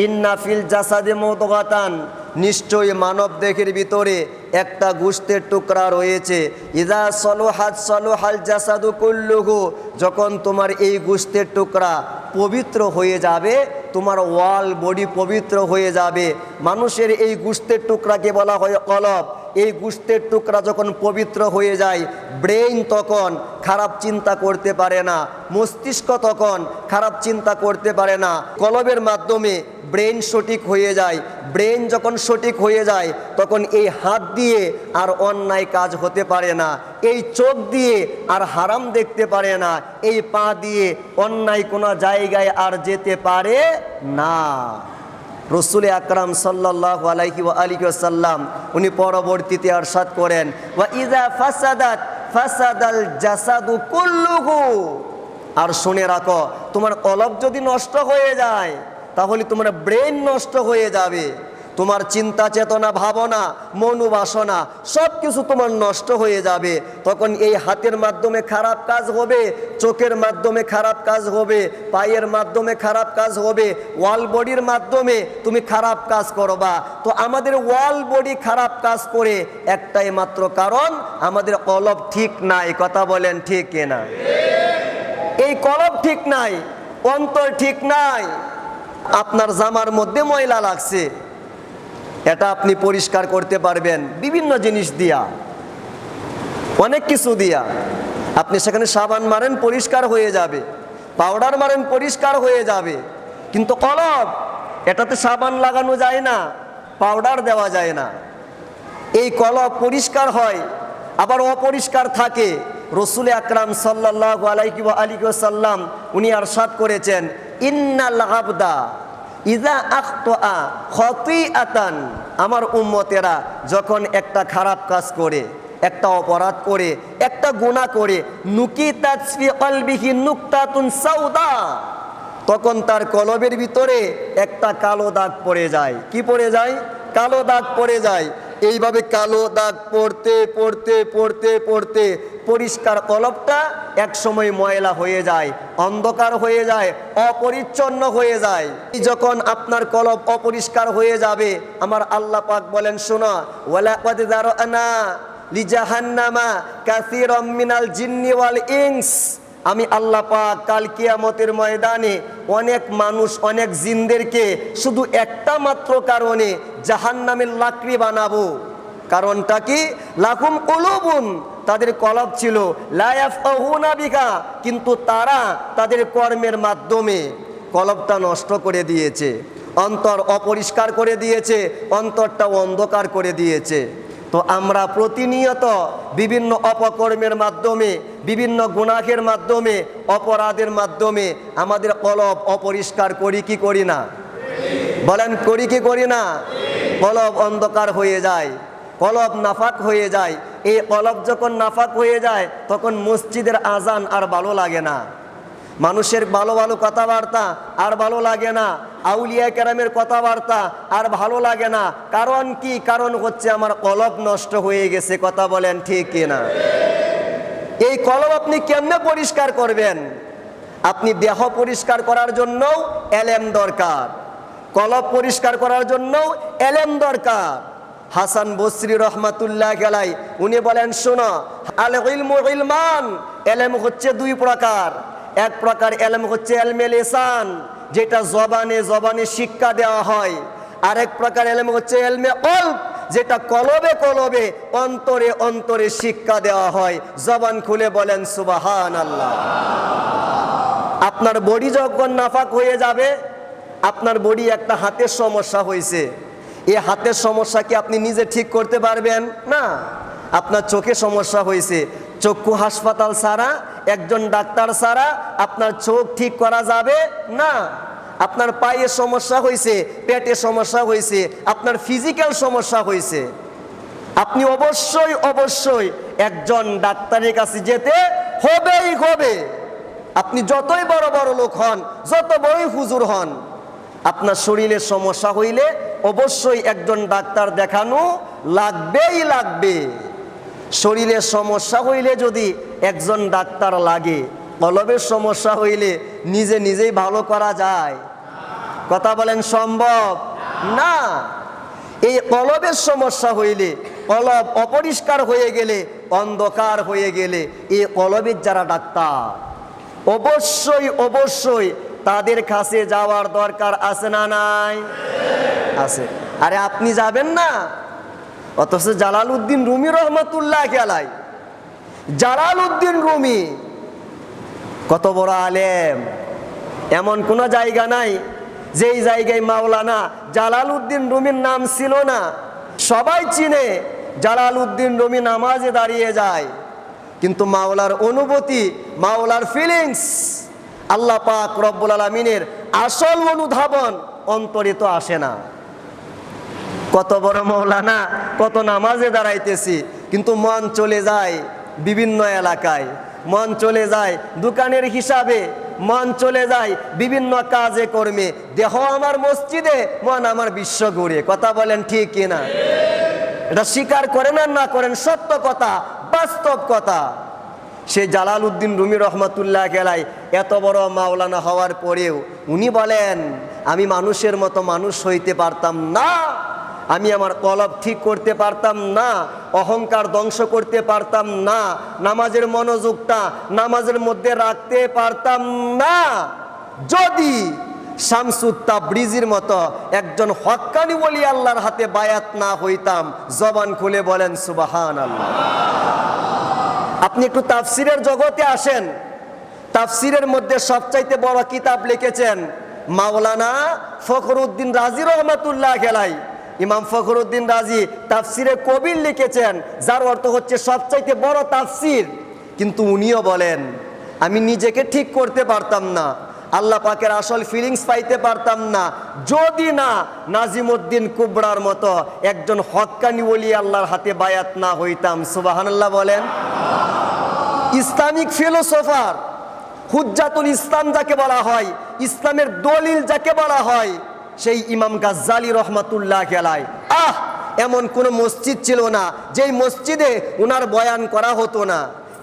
ইন্না ফিল জাসাদে মুদগাতান, নিশ্চয়ই মানব দেহের ভিতরে একটা গোশতের টুকরা রয়েছে। ইযা সলুহাত সলুহাল জাসাদু কুল্লুহু, যখন তোমার এই গোশতের টুকরা পবিত্র হয়ে যাবে, তোমার ওয়াল বডি পবিত্র হয়ে যাবে। মানুষের এই গোশতের টুকরাকে বলা হয় কলব। এই গোশতের টুকরা যখন পবিত্র হয়ে যায়, ব্রেইন তখন খারাপ চিন্তা করতে পারে না, মস্তিষ্ক তখন খারাপ চিন্তা করতে পারে না। কলবের মাধ্যমে ব্রেইন সঠিক হয়ে যায়। ব্রেইন যখন সঠিক হয়ে যায়, তখন এই হাত দিয়ে আর অন্যায় কাজ হতে পারে না, এই চোখ দিয়ে আর হারাম দেখতে পারে না, এই পা দিয়ে অন্যায় কোনো জায়গায় আর যেতে পারে না। রসুল আকরাম সাল্লাল্লাহু আলাইহি ওয়া আলিহি ওয়াসাল্লাম উনি পরবর্তীতে ইরশাদ করেন, ওয়া ইযা ফাসাদাত ফাসাদাল জাসাদু কুল্লুহু। আর শুনে রাখো, তোমার কলব যদি নষ্ট হয়ে যায়, তাহলে তোমার ব্রেন নষ্ট হয়ে যাবে। তোমার চিন্তা চেতনা ভাবনা মনোবাসনা সব কিছু তোমার নষ্ট হয়ে যাবে। তখন এই হাতের মাধ্যমে খারাপ কাজ হবে, চোখের মাধ্যমে খারাপ কাজ হবে, পায়ের মাধ্যমে খারাপ কাজ হবে, ওয়াল বডির মাধ্যমে তুমি খারাপ কাজ করবা। তো আমাদের ওয়াল বডি খারাপ কাজ করে একটাই মাত্র কারণ, আমাদের কলব ঠিক নাই। কথা বলেন ঠিক কিনা? এই কলব ঠিক নাই, অন্তর ঠিক নাই। আপনার জামার মধ্যে ময়লা লাগছে, এটা আপনি পরিষ্কার করতে পারবেন বিভিন্ন জিনিস দিয়া, অনেক কিছু দিয়া। আপনি সেখানে সাবান মারেন, পরিষ্কার হয়ে যাবে, পাউডার মারেন, পরিষ্কার হয়ে যাবে। কিন্তু কলব, এটাতে সাবান লাগানো যায় না, পাউডার দেওয়া যায় না। এই কলব পরিষ্কার হয়, আবার অপরিষ্কার থাকে। রসুল আকরাম সাল্লাল্লাহু আলাইহি ওয়া আলিহি ওয়াসাল্লাম উনি ইরশাদ করেছেন, ইন্নাল আবদা ইযা আখতা খতিআতান, আমার উম্মতেরা যখন একটা খারাপ কাজ করে, একটা অপরাধ করে, একটা গুনাহ করে, নুকিতাত ফি কলবিহি নুকতাতুন সাউদা, তখন তার কলবের ভিতরে একটা কালো দাগ পড়ে যায়। কি পড়ে যায়? কালো দাগ পড়ে যায়। এইভাবে কালো দাগ পড়তে পড়তে পড়তে পড়তে পরিষ্কার কলবটা এক সময় ময়লা হয়ে যায়, অন্ধকার হয়ে যায়, অপরিচ্ছন্ন হয়ে যায়। যখন আপনার কলব অপরিষ্কার হয়ে যাবে, আমার আল্লাহ পাক বলেন, শোনো, ওয়ালাকাদ যারানা লিজাহান্নামা কাসীরাম মিনাল জিন্নি ওয়াল ইনস, আমি আল্লাহ পাক কাল কিয়ামতের ময়দানে অনেক মানুষ, অনেক জিনদেরকে শুধু একটা মাত্র কারণে জাহান্নামের লাকড়ি বানাবো। কারণটা কি? লাকুম কুলুবুন, তাদের কলব ছিল, লা ইয়াফকাহুনা বিহা, কিন্তু তারা তাদের কর্মের মাধ্যমে কলবটা নষ্ট করে দিয়েছে, অন্তর অপরিষ্কার করে দিয়েছে, অন্তরটা অন্ধকার করে দিয়েছে। তো আমরা প্রতিনিয়ত বিভিন্ন অপকর্মের মাধ্যমে, বিভিন্ন গুনাহের মাধ্যমে, অপরাধের মাধ্যমে আমাদের কলব অপরিষ্কার করি কি করি না? বলেন, করি কি করি না? কলব অন্ধকার হয়ে যায়, কলব নাফাক হয়ে যায়। এই কলব যখন নাফাক হয়ে যায়, তখন মসজিদের আজান আর ভালো লাগে না, মানুষের ভালো ভালো কথাবার্তা আর ভালো লাগে না, আউলিয়া কেরামের কথাবার্তা আর ভালো লাগে না। কারণ কি? কারণ হচ্ছে আমার কলব নষ্ট হয়ে গেছে। কথা বলেন ঠিক কিনা? এই কলব আপনি কেমনে পরিষ্কার করবেন? আপনি দেহ পরিষ্কার করার জন্য এলেম দরকার, কলব পরিষ্কার করার জন্য এলেম দরকার। হাসান বসরি রহমাতুল্লাহ আলাইহি উনি বলেন, শোনো, আল ইলমু ইলমান, এলেম হচ্ছে দুই প্রকার। এক প্রকার এলেম হচ্ছে ইলমে লিসান, যেটা জবানে জবানে শিক্ষা দেওয়া হয়। আরেক প্রকার এলেম হচ্ছে ইলমে কলব, যেটা কলবে কলবে, অন্তরে অন্তরে শিক্ষা দেওয়া হয়। জবান খুলে বলেন সুবহানাল্লাহ। আপনার বডি যখন নাফাক হয়ে যাবে, আপনার বডি একটা হাতের সমস্যা হয়েছে, এই হাতের সমস্যা কি আপনি নিজে ঠিক করতে পারবেন? না। আপনার চোখে সমস্যা হয়েছে, চক্ষু হাসপাতাল ছাড়া, একজন ডাক্তার ছাড়া আপনার চোখ ঠিক করা যাবে না। আপনার পায়ে সমস্যা হয়েছে, পেটে সমস্যা হয়েছে, আপনার ফিজিক্যাল সমস্যা হয়েছে, আপনি অবশ্যই অবশ্যই একজন ডাক্তারের কাছে যেতে হবেই হবে। আপনি যতই বড় বড় লোক হন, যত বড়ই হুজুর হন, আপনার শরীরের সমস্যা হইলে অবশ্যই একজন ডাক্তার দেখানো লাগবেই লাগবে। শরীরের সমস্যা হইলে যদি একজন ডাক্তার লাগে, কলবের সমস্যা হইলে নিজে নিজেই ভালো করা যায়? কথা বলেন সম্ভব না। এই কলবের সমস্যা হইলে, কলব অপরিষ্কার হয়ে গেলে, অন্ধকার হয়ে গেলে, এই কলবের যারা ডাক্তার অবশ্যই অবশ্যই তাদের কাছে যাওয়ার দরকার আছে না নাই? আছে। আরে আপনি যাবেন না, অথচ জালালউদ্দিন রুমি রহমাতুল্লাহ আলাইহি, জালালউদ্দিন রুমি কত বড় আলেম, এমন কোনো জায়গা নাই যেই জায়গায় মাওলানা জালালউদ্দিন রুমির নাম ছিল না। সবাই চিনে জালালউদ্দিন রুমি নামাজে দাঁড়িয়ে যায়, কিন্তু মাওলার অনুভূতি, মাওলার ফিলিংস, আল্লাহ পাক রব্বুল আলামিনের আসল অনুধাবন অন্তরে তো আসে না। কত বড় মাওলানা, কত নামাজে দাঁড়াইতেছি, কিন্তু মন চলে যায় বিভিন্ন এলাকায়, মন চলে যায় দোকানের হিসাবে, মন চলে যায় বিভিন্ন কাজে কর্মে। দেহ আমার মসজিদে, মন আমার বিশ্ব ঘুরে। কথা বলেন ঠিক কিনা? এটা স্বীকার করেন আর না করেন, সত্য কথা, বাস্তব কথা। সেই জালালউদ্দিন রুমি রহমাতুল্লাহ আলাইহি এত বড় মাওলানা হওয়ার পরেও উনি বলেন, আমি মানুষের মতো মানুষ হইতে পারতাম না, আমি আমার কলব ঠিক করতে পারতাম না, অহংকার ধ্বংস করতে পারতাম না, নামাজের মনোযোগটা নামাজের মধ্যে রাখতে পারতাম না, যদি শামসুত তাবরিজির মতো একজন হক্কানি ওলি আল্লাহর হাতে বায়াত না হইতাম। জবান খুলে বলেন সুবহানাল্লাহ। আপনি একটু তাফসিরের জগতে আসেন, তাফসিরের মধ্যে সবচাইতে বড় কিতাব লিখেছেন মাওলানা ফখরুদ্দিন রাজি রহমাতুল্লাহ আলাইহি। ইমাম ফখরুদ্দিন রাজি তাফসিরে কবির লিখেছেন, যার অর্থ হচ্ছে সবচাইতে বড় তাফসির। কিন্তু উনিও বলেন, আমি নিজেকে ঠিক করতে পারতাম না, আল্লাহ পাকের আসল ফিলিংস পাইতে পারতাম না, যদি না নাজিমউদ্দিন কুবরার মতো একজন হক্কানি ওলি আল্লাহর হাতে বায়াত না হইতাম। সুবহানাল্লাহ বলেন। ইসলামিক ফিলোসোফার, হুজ্জাতুল ইসলাম যাকে বলা হয়, ইসলামের দলিল যাকে বলা হয়, সেই ইমাম গাজ্জালি রহমাতুল্লাহ আলাইহি। এমন কোনো মসজিদ ছিল না যেই মসজিদে উনার বয়ান করা হতো না,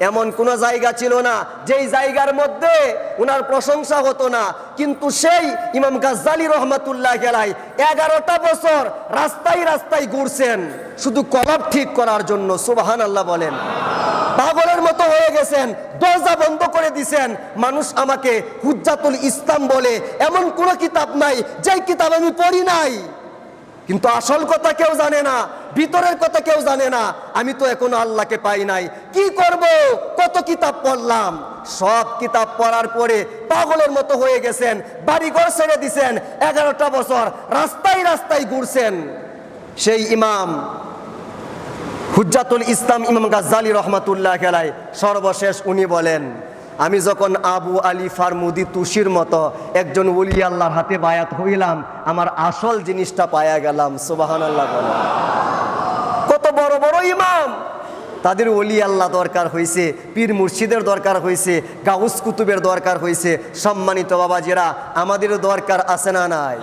এমন কোনো জায়গা ছিল না যেই জায়গার মধ্যে উনার প্রশংসা হতো না। কিন্তু সেই ইমাম গাজ্জালি রহমাতুল্লাহ আলাইহি 11টা বছর রাস্তায় রাস্তায় ঘুরছেন শুধু কলব ঠিক করার জন্য। সুবহানাল্লাহ বলেন। পাগলের মতো হয়ে গেছেন, দরজা বন্ধ করে দিছেন। মানুষ আমাকে হুজ্জাতুল ইসলাম বলে, এমন কোন কিতাব নাই যেই কিতাব আমি পড়ি নাই। কিন্তু আসল কথা কেউ জানে না, ভিতরের কথা কেউ জানে না। আমি তো এখনো আল্লাহকে পাই নাই, কি করব? কত কিতাব পড়লাম। সব কিতাব পড়ার পরে পাগলের মতো হয়ে গেছেন, বাড়িঘর ছেড়ে দিছেন, 11টা বছর রাস্তায় রাস্তায় ঘুরছেন। সেই ইমাম হুজ্জাতুল ইসলাম ইমাম গাজ্জালি রহমাতুল্লাহ আলাইহি সর্বশেষ উনি বলেন, আমি যখন আবু আলী ফারমুদি তুসির মতো একজন ওলি আল্লাহর হাতে বায়াত হইলাম, আমার আসল জিনিসটা পায়া গেলাম। সুবহানাল্লাহ বলেন। কত বড় বড় ইমাম, তাদের ওলি আল্লাহ দরকার হয়েছে, পীর মুর্শিদের দরকার হয়েছে, গাউস কুতুবের দরকার হয়েছে। সম্মানিত বাবাজিরা, আমাদের দরকার আছে না নাই?